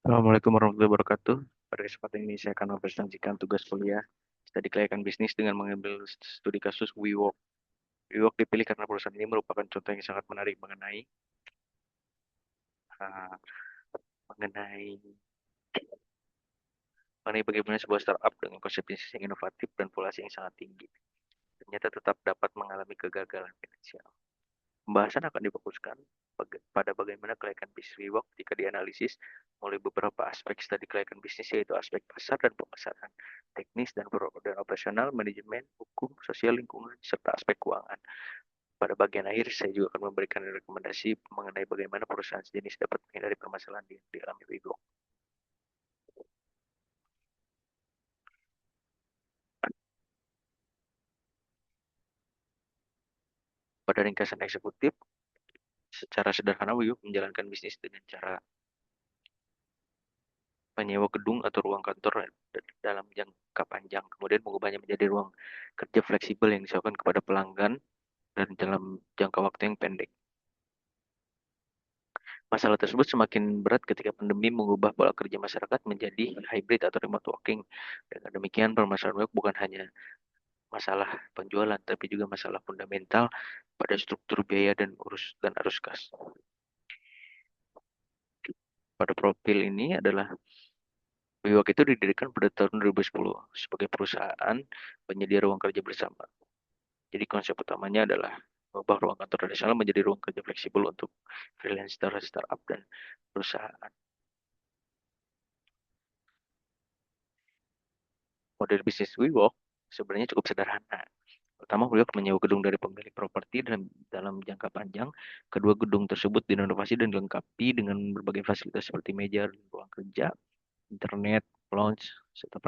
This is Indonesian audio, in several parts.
Assalamualaikum warahmatullahi wabarakatuh. Pada kesempatan ini saya akan mempresentasikan tugas kuliah studi kelayakan bisnis dengan mengambil studi kasus WeWork. WeWork dipilih karena perusahaan ini merupakan contoh yang sangat menarik uh, mengenai mengenai bagaimana sebuah startup dengan konsep bisnis yang inovatif dan valuasi yang sangat tinggi ternyata tetap dapat mengalami kegagalan finansial. Pembahasan akan difokuskan pada bagaimana kelayakan bisnis WeWork jika dianalisis mulai beberapa aspek studi kelayakan bisnis, yaitu aspek pasar dan pemasaran, teknis dan operasional, manajemen, hukum, sosial lingkungan, serta aspek keuangan. Pada bagian akhir, saya juga akan memberikan rekomendasi mengenai bagaimana perusahaan sejenis dapat menghindari permasalahan yang dialami WeWork. Pada ringkasan eksekutif, secara sederhana WeWork menjalankan bisnis dengan cara menyewa gedung atau ruang kantor dalam jangka panjang, kemudian mengubahnya menjadi ruang kerja fleksibel yang disewakan kepada pelanggan dan dalam jangka waktu yang pendek. Masalah tersebut semakin berat ketika pandemi mengubah pola kerja masyarakat menjadi hybrid atau remote working. Dengan demikian, permasalahan web bukan hanya masalah penjualan, tapi juga masalah fundamental pada struktur biaya dan arus kas. Pada profil ini adalah WeWork itu didirikan pada tahun 2010 sebagai perusahaan penyedia ruang kerja bersama. Jadi konsep utamanya adalah mengubah ruang kantor tradisional menjadi ruang kerja fleksibel untuk freelancer, startup, dan perusahaan. Model bisnis WeWork sebenarnya cukup sederhana. Pertama, WeWork menyewa gedung dari pemilik properti dalam jangka panjang. Kedua, gedung tersebut direnovasi dan dilengkapi dengan berbagai fasilitas seperti meja, ruang kerja, internet, lounge, serta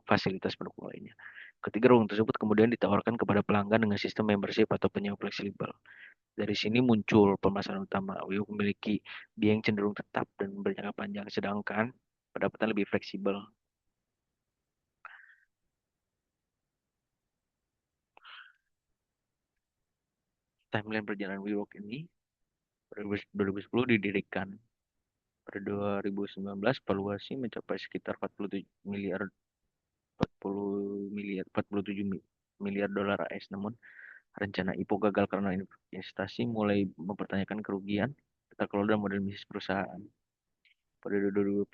fasilitas pendukung lainnya. Ketiga, ruang tersebut kemudian ditawarkan kepada pelanggan dengan sistem membership atau penyewa fleksibel. Dari sini muncul permasalahan utama. WeWork memiliki biaya yang cenderung tetap dan berjangka panjang, sedangkan pendapatan lebih fleksibel. Timeline perjalanan WeWork ini pada 2010 didirikan. Pada 2019 valuasi mencapai sekitar 47 miliar 47 miliar dolar AS. Namun rencana IPO gagal karena investasi mulai mempertanyakan kerugian, tata kelola dan model bisnis perusahaan. Pada 2020,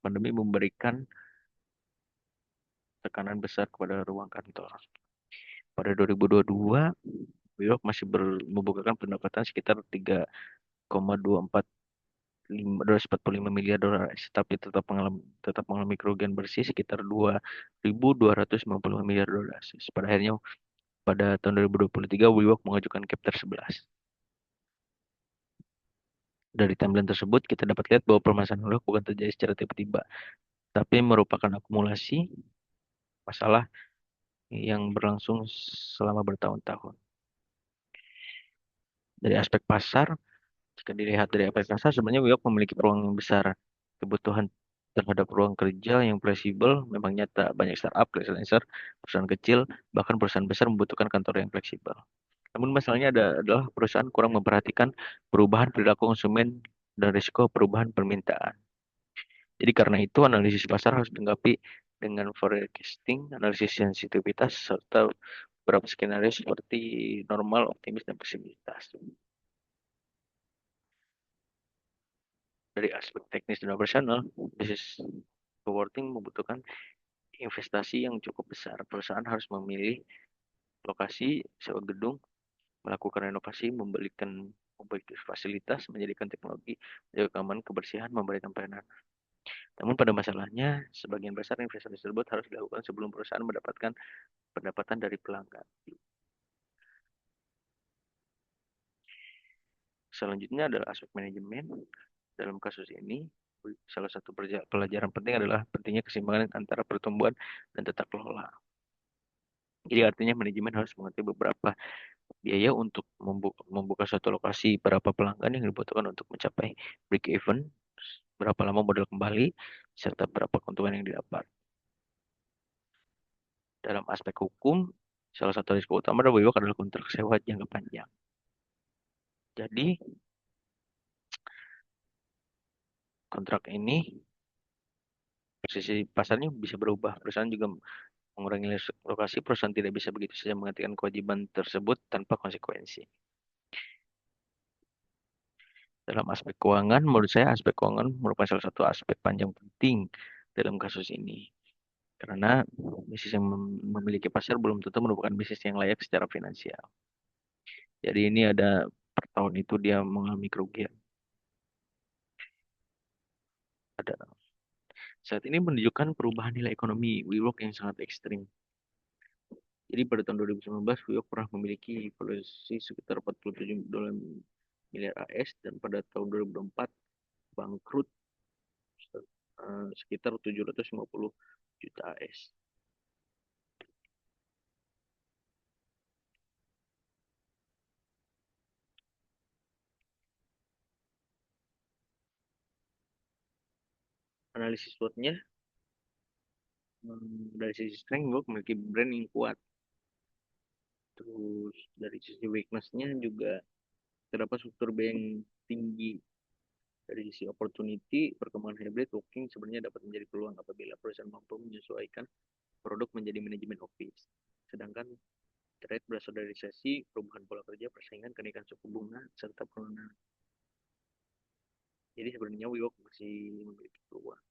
pandemi memberikan tekanan besar kepada ruang kantor. Pada 2022, WeWork masih membukakan pendapatan sekitar 3,245 miliar dolar, tapi tetap mengalami kerugian bersih sekitar 2.255 miliar dolar. Pada akhirnya, pada tahun 2023, WeWork mengajukan Chapter 11. Dari timeline tersebut, kita dapat lihat bahwa permasalahan WeWork bukan terjadi secara tiba-tiba, tapi merupakan akumulasi masalah yang berlangsung selama bertahun-tahun. Dari aspek pasar, jika dilihat dari aspek pasar, sebenarnya WeWork memiliki peluang yang besar. Kebutuhan terhadap ruang kerja yang fleksibel memang nyata. Banyak startup, freelancer, perusahaan kecil, bahkan perusahaan besar membutuhkan kantor yang fleksibel. Namun masalahnya adalah perusahaan kurang memperhatikan perubahan perilaku konsumen dan risiko perubahan permintaan. Jadi karena itu analisis pasar harus dilengkapi dengan forecasting, analisis sensitivitas, serta beberapa skenario seperti normal, optimis, dan pesimistas. Dari aspek teknis dan operasional, bisnis coworking membutuhkan investasi yang cukup besar. Perusahaan harus memilih lokasi, sewa gedung, melakukan renovasi, memiliki fasilitas, menjadikan teknologi, menjaga keamanan, kebersihan, memberikan pelayanan. Namun pada masalahnya, sebagian besar investasi tersebut harus dilakukan sebelum perusahaan mendapatkan pendapatan dari pelanggan. Selanjutnya adalah aspek manajemen. Dalam kasus ini, salah satu pelajaran penting adalah pentingnya keseimbangan antara pertumbuhan dan tata kelola. Jadi artinya manajemen harus mengerti beberapa biaya untuk membuka suatu lokasi, berapa pelanggan yang dibutuhkan untuk mencapai break even, berapa lama modal kembali, serta berapa keuntungan yang didapat. Dalam aspek hukum, salah satu risiko utama dari WeWork adalah kontrak sewa jangka panjang. Jadi, kontrak ini, posisi pasarnya bisa berubah. Perusahaan juga mengurangi lokasi, perusahaan tidak bisa begitu saja menghentikan kewajiban tersebut tanpa konsekuensi. Dalam aspek keuangan, menurut saya aspek keuangan merupakan salah satu aspek panjang penting dalam kasus ini. Karena bisnis yang memiliki pasar belum tentu merupakan bisnis yang layak secara finansial. Jadi ini ada per tahun itu dia mengalami kerugian. Ada saat ini menunjukkan perubahan nilai ekonomi WeWork yang sangat ekstrim. Jadi pada tahun 2019 WeWork pernah memiliki valuasi sekitar 47 dolar miliar AS dan pada tahun 2024 bangkrut sekitar 750 juta AS. Analisis SWOT-nya dari sisi strength WeWork memiliki brand yang kuat. Terus dari sisi weakness-nya juga terdapat struktur biaya yang tinggi. Dari sisi opportunity, perkembangan hybrid working sebenarnya dapat menjadi peluang apabila perusahaan mampu menyesuaikan produk menjadi manajemen office. Sedangkan threat berasal dari resesi, perubahan pola kerja, persaingan, kenaikan suku bunga, serta penurunan. Jadi sebenarnya WeWork masih memiliki peluang.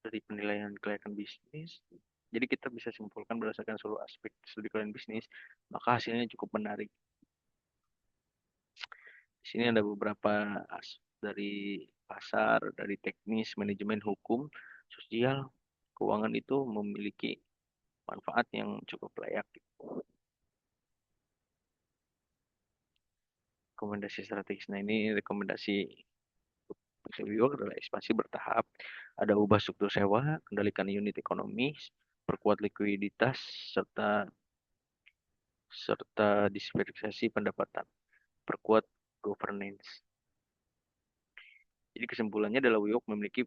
Dari penilaian kelayakan bisnis, jadi kita bisa simpulkan berdasarkan seluruh aspek studi kelayakan bisnis, maka hasilnya cukup menarik. Di sini ada beberapa dari pasar, dari teknis, manajemen hukum, sosial, keuangan itu memiliki manfaat yang cukup layak. Rekomendasi strategis. Nah ini rekomendasi WeWork adalah ekspansi bertahap. Ada ubah struktur sewa, kendalikan unit ekonomi, perkuat likuiditas, serta serta diversifikasi pendapatan, perkuat governance. Jadi kesimpulannya adalah WeWork memiliki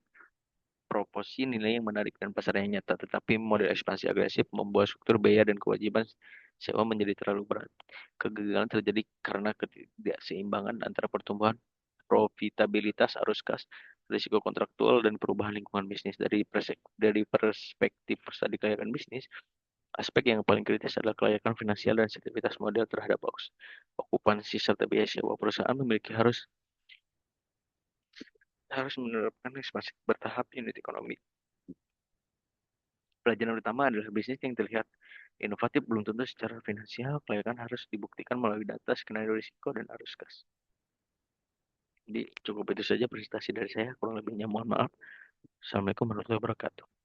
proporsi nilai yang menarik dan pasar yang nyata, tetapi model ekspansi agresif membuat struktur biaya dan kewajiban sewa menjadi terlalu berat. Kegagalan terjadi karena ketidakseimbangan antara pertumbuhan profitabilitas arus kas, risiko kontraktual, dan perubahan lingkungan bisnis. Dari perspektif studi kelayakan bisnis, aspek yang paling kritis adalah kelayakan finansial dan sensitivitas model terhadap okupansi serta biaya sewa. Perusahaan memiliki harus harus menerapkan ekspansi bertahap unit ekonomi. Pelajaran utama adalah bisnis yang terlihat inovatif belum tentu secara finansial, kelayakan harus dibuktikan melalui data, skenario risiko, dan arus kas. Jadi cukup itu saja presentasi dari saya, kurang lebihnya mohon maaf. Assalamualaikum warahmatullahi wabarakatuh.